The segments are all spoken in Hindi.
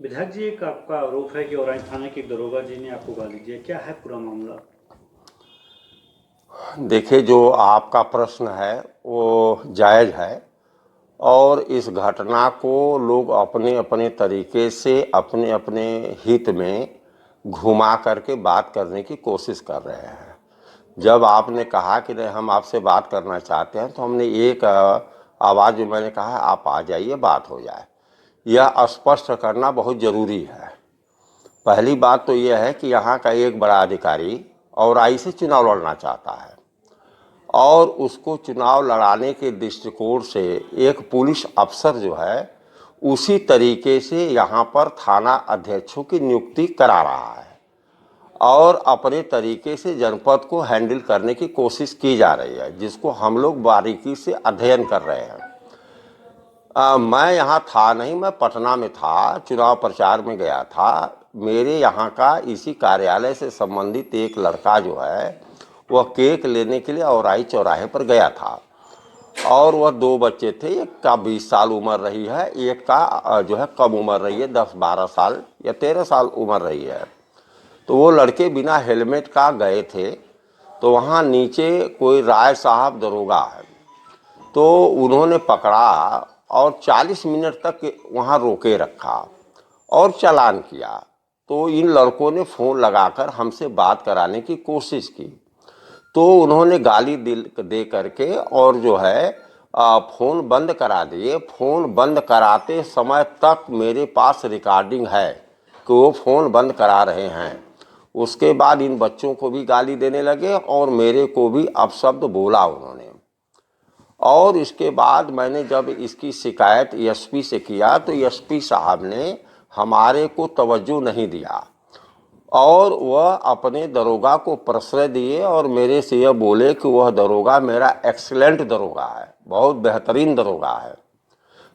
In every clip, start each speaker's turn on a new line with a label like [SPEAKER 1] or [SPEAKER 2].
[SPEAKER 1] विधायक जी, एक आपका आरोप है कि औराई थाने के दरोगा जी ने आपको गाली दी है। क्या है पूरा मामला?
[SPEAKER 2] देखिए, जो आपका प्रश्न है वो जायज़ है और इस घटना को लोग अपने अपने तरीके से अपने अपने हित में घुमा करके बात करने की कोशिश कर रहे हैं। जब आपने कहा कि नहीं, हम आपसे बात करना चाहते हैं, तो हमने एक आवाज़ में मैंने कहा आप आ जाइए, बात हो जाए। यह स्पष्ट करना बहुत ज़रूरी है। पहली बात तो यह है कि यहाँ का एक बड़ा अधिकारी औराई से चुनाव लड़ना चाहता है और उसको चुनाव लड़ाने के दृष्टिकोण से एक पुलिस अफसर जो है उसी तरीके से यहाँ पर थाना अध्यक्षों की नियुक्ति करा रहा है और अपने तरीके से जनपद को हैंडल करने की कोशिश की जा रही है, जिसको हम लोग बारीकी से अध्ययन कर रहे हैं। मैं यहाँ था नहीं, मैं पटना में था, चुनाव प्रचार में गया था। मेरे यहाँ का इसी कार्यालय से संबंधित एक लड़का जो है वह केक लेने के लिए औराई चौराहे पर गया था और वह दो बच्चे थे। एक का 20 साल उम्र रही है, एक का जो है कम उम्र रही है, 10-12 साल या 13 साल उम्र रही है। तो वो लड़के बिना हेलमेट का गए थे। तो वहाँ नीचे कोई राय साहब दरोगा है, तो उन्होंने पकड़ा और 40 मिनट तक वहाँ रोके रखा और चालान किया। तो इन लड़कों ने फ़ोन लगाकर हमसे बात कराने की कोशिश की, तो उन्होंने गाली दे करके और जो है फ़ोन बंद करा दिए। फ़ोन बंद कराते समय तक मेरे पास रिकॉर्डिंग है कि वो फ़ोन बंद करा रहे हैं। उसके बाद इन बच्चों को भी गाली देने लगे और मेरे को भी अपशब्द बोला उन्होंने। और इसके बाद मैंने जब इसकी शिकायत एसपी से किया तो एसपी साहब ने हमारे को तवज्जो नहीं दिया और वह अपने दरोगा को प्रश्रय दिए और मेरे से यह बोले कि वह दरोगा मेरा एक्सीलेंट दरोगा है, बहुत बेहतरीन दरोगा है।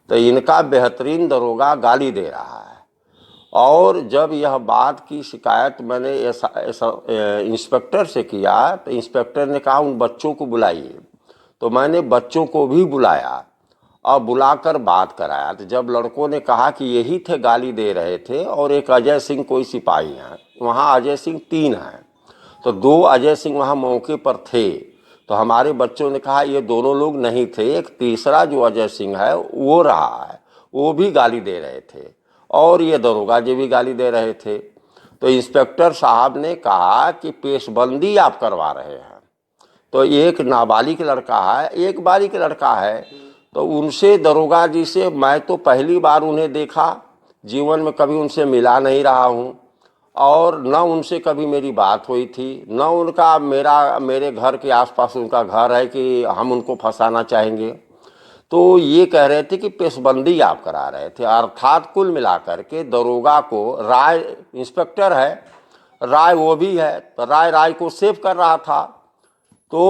[SPEAKER 2] तो इनका बेहतरीन दरोगा गाली दे रहा है। और जब यह बात की शिकायत मैंने इंस्पेक्टर से किया तो इंस्पेक्टर ने कहा उन बच्चों को बुलाइए। तो मैंने बच्चों को भी बुलाया और बुलाकर बात कराया। तो जब लड़कों ने कहा कि यही थे गाली दे रहे थे और एक अजय सिंह कोई सिपाही हैं, वहाँ अजय सिंह 3 हैं, तो 2 अजय सिंह वहाँ मौके पर थे। तो हमारे बच्चों ने कहा ये दोनों लोग नहीं थे, एक तीसरा जो अजय सिंह है वो रहा है, वो भी गाली दे रहे थे और ये दरोगा जी भी गाली दे रहे थे। तो इंस्पेक्टर साहब ने कहा कि पेशबंदी आप करवा रहे हैं। तो एक नाबालिग लड़का है, एक बालिग लड़का है, तो उनसे दरोगा जी से मैं तो पहली बार उन्हें देखा, जीवन में कभी उनसे मिला नहीं रहा हूँ और न उनसे कभी मेरी बात हुई थी, न उनका मेरे घर के आसपास उनका घर है कि हम उनको फंसाना चाहेंगे। तो ये कह रहे थे कि पेशबंदी आप करा रहे थे, अर्थात कुल मिलाकर के दरोगा को राय, इंस्पेक्टर है, राय वो भी है, तो राय को सेव कर रहा था। तो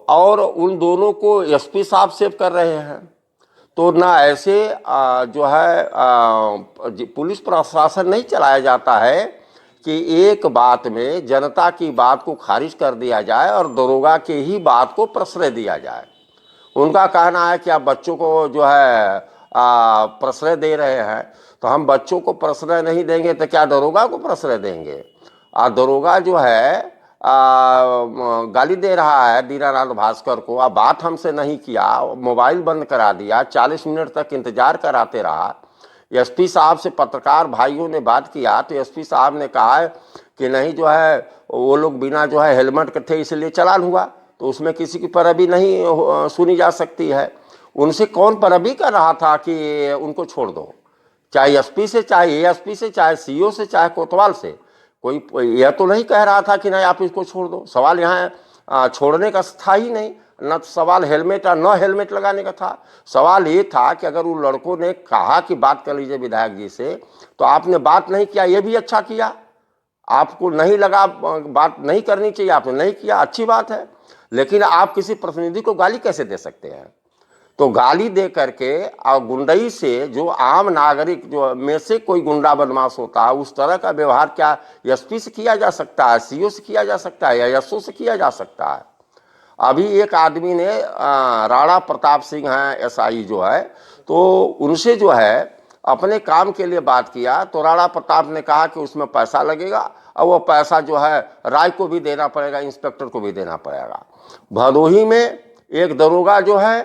[SPEAKER 2] और उन दोनों को एसपी साहब सेव कर रहे हैं। तो ना ऐसे जो है पुलिस प्रशासन नहीं चलाया जाता है कि एक बात में जनता की बात को खारिज कर दिया जाए और दरोगा के ही बात को प्रश्रय दिया जाए। उनका कहना है कि आप बच्चों को जो है प्रश्रय दे रहे हैं, तो हम बच्चों को प्रश्रय नहीं देंगे तो क्या दरोगा को प्रश्रय देंगे? दरोगा जो है गाली दे रहा है दीनानाथ भास्कर को। अब बात हमसे नहीं किया, मोबाइल बंद करा दिया, 40 मिनट तक इंतजार कराते रहा। एसपी साहब से पत्रकार भाइयों ने बात किया तो एसपी साहब ने कहा है कि नहीं, जो है वो लोग बिना जो है हेलमेट के थे इसलिए चालान हुआ, तो उसमें किसी की पैरवी नहीं सुनी जा सकती है। उनसे कौन पैरवी कर रहा था कि उनको छोड़ दो? चाहे एसपी से, चाहे एएसपी से, चाहे सीओ से, चाहे कोतवाल से, कोई यह तो नहीं कह रहा था कि नहीं आप इसको छोड़ दो। सवाल यहाँ छोड़ने का था ही नहीं, न सवाल हेलमेट और न हेलमेट लगाने का था। सवाल ये था कि अगर उन लड़कों ने कहा कि बात कर लीजिए विधायक जी से, तो आपने बात नहीं किया, ये भी अच्छा किया। आपको नहीं लगा बात नहीं करनी चाहिए, आपने नहीं किया, अच्छी बात है। लेकिन आप किसी प्रतिनिधि को गाली कैसे दे सकते हैं? तो गाली दे करके और गुंडई से, जो आम नागरिक जो में से कोई गुंडा बदमाश होता है, उस तरह का व्यवहार क्या एसपी से किया जा सकता है, सीओ से किया जा सकता है या एसओ से किया जा सकता है? अभी एक आदमी ने राणा प्रताप सिंह हैं एसआई जो है, तो उनसे जो है अपने काम के लिए बात किया तो राणा प्रताप ने कहा कि उसमें पैसा लगेगा और वो पैसा जो है राय को भी देना पड़ेगा, इंस्पेक्टर को भी देना पड़ेगा। भदोही में एक दरोगा जो है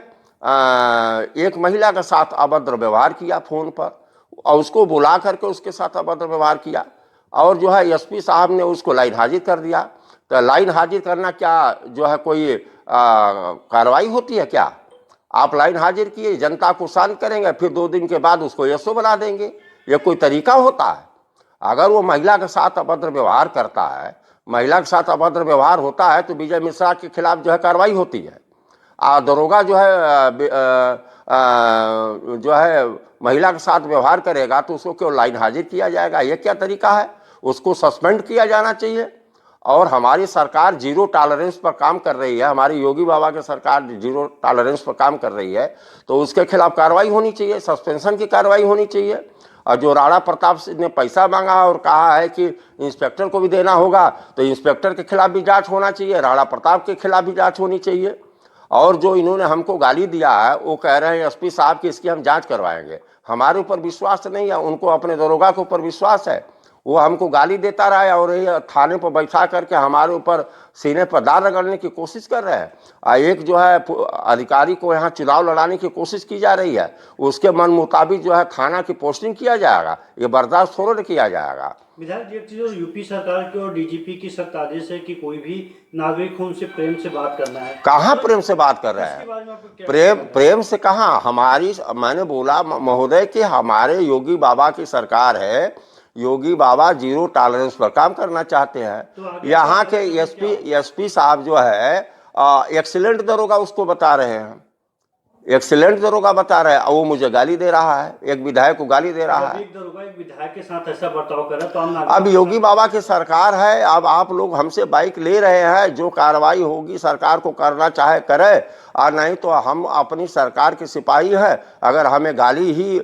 [SPEAKER 2] एक महिला के साथ अभद्र व्यवहार किया फ़ोन पर और उसको बुला करके उसके साथ अभद्र व्यवहार किया और जो है एसपी साहब ने उसको लाइन हाजिर कर दिया। तो लाइन हाजिर करना क्या जो है कोई कार्रवाई होती है क्या? आप लाइन हाजिर किए, जनता को शांत करेंगे, फिर 2 दिन के बाद उसको एसओ बना देंगे, ये कोई तरीका होता है? अगर वो महिला के साथ अभद्र व्यवहार करता है, महिला के साथ अभद्र व्यवहार होता है तो विजय मिश्रा के खिलाफ जो है कार्रवाई होती है। दरोगा जो है महिला के साथ व्यवहार करेगा तो उसको क्यों लाइन हाजिर किया जाएगा? ये क्या तरीका है? उसको सस्पेंड किया जाना चाहिए। और हमारी सरकार जीरो टॉलरेंस पर काम कर रही है, हमारी योगी बाबा की सरकार जीरो टॉलरेंस पर काम कर रही है, तो उसके खिलाफ कार्रवाई होनी चाहिए, सस्पेंशन की कार्रवाई होनी चाहिए। और जो राणा प्रताप ने पैसा मांगा और कहा है कि इंस्पेक्टर को भी देना होगा, तो इंस्पेक्टर के खिलाफ भी जांच होना चाहिए, राणा प्रताप के खिलाफ भी जांच होनी चाहिए। और जो इन्होंने हमको गाली दिया है वो कह रहे हैं एसपी साहब की इसकी हम जांच करवाएंगे। हमारे ऊपर विश्वास नहीं है, उनको अपने दरोगा के ऊपर विश्वास है। वो हमको गाली देता रहा है और ये थाने पर बैठा करके हमारे ऊपर सीने पर दाग रगड़ने की कोशिश कर रहे हैं। एक जो है अधिकारी को यहाँ चुनाव लड़ाने की कोशिश की जा रही है, उसके मन मुताबिक जो है थाना की पोस्टिंग किया जाएगा, ये बर्दाश्त थोड़ा किया जाएगा।
[SPEAKER 1] विधायक जी, एक चीज यूपी सरकार की और डीजीपी की सख्त आदेश है कि कोई भी नागरिक उनसे प्रेम से बात करना है।
[SPEAKER 2] कहाँ प्रेम से बात कर रहे हैं? प्रेम से कहाँ? मैंने बोला महोदय कि हमारे योगी बाबा की सरकार है, योगी बाबा जीरो टॉलरेंस पर काम करना चाहते हैं। तो यहाँ के एसपी साहब जो है एक्सीलेंट दरोगा उसको बता रहे हैं, एक्सीलेंट दरोगा बता रहे हैं, और वो मुझे गाली दे रहा है, एक विधायक को गाली दे रहा है।
[SPEAKER 1] एक दरोगा एक विधायक के साथ ऐसा बर्ताव कर रहा है तो हम
[SPEAKER 2] अब योगी बाबा की सरकार है, अब आप लोग हमसे बाइक ले रहे हैं, जो कार्रवाई होगी सरकार को करना चाहे करे, और नहीं तो हम अपनी सरकार के सिपाही हैं। अगर हमें गाली ही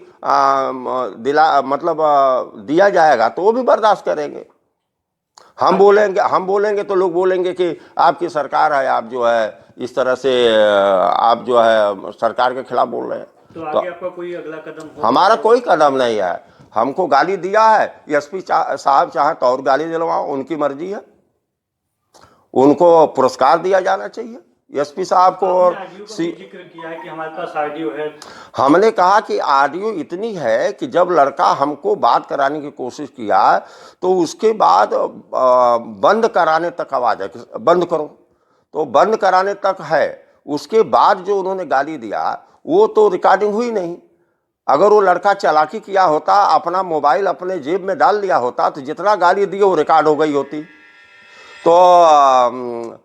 [SPEAKER 2] दिया जाएगा तो वो भी बर्दाश्त करेंगे। हम बोलेंगे तो लोग बोलेंगे कि आपकी सरकार है, आप जो है इस तरह से आप जो है सरकार के खिलाफ बोल रहे हैं।
[SPEAKER 1] तो आगे आपका कोई अगला कदम हो?
[SPEAKER 2] हमारा कोई कदम नहीं है। हमको गाली दिया है, एसपी साहब चाहे तो और गाली दिलवाओ, उनकी मर्जी है, उनको पुरस्कार दिया जाना चाहिए एसपी साहब को। और
[SPEAKER 1] जिक्र किया है कि हमारे पास ऑडियो है।
[SPEAKER 2] हमने कहा कि ऑडियो इतनी है कि जब लड़का हमको बात कराने की कोशिश किया तो उसके बाद बंद कराने तक आवाज है, बंद करो, तो बंद कराने तक है। उसके बाद जो उन्होंने गाली दिया वो तो रिकॉर्डिंग हुई नहीं। अगर वो लड़का चालाकी किया होता, अपना मोबाइल अपने जेब में डाल लिया होता, तो जितना गाली दी वो रिकॉर्ड हो गई होती। तो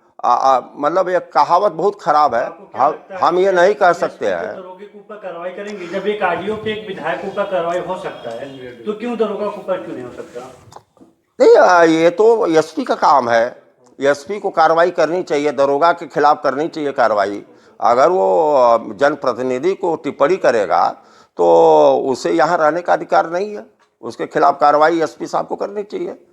[SPEAKER 2] मतलब एक कहावत बहुत खराब है, हम ये नहीं कह सकते हैं।
[SPEAKER 1] दरोगे के ऊपर कार्रवाई करेंगे? जब एक ऑडियो पे एक विधायक ऊपर कार्रवाई हो सकता है तो क्यों दरोगा के ऊपर क्यों नहीं हो सकता?
[SPEAKER 2] नहीं, ये तो एसपी का काम है, एसपी को कार्रवाई करनी चाहिए, दरोगा के खिलाफ करनी चाहिए कार्रवाई। अगर वो जनप्रतिनिधि को टिप्पणी करेगा तो उसे यहाँ रहने का अधिकार नहीं है, उसके खिलाफ कार्रवाई एसपी साहब को करनी चाहिए।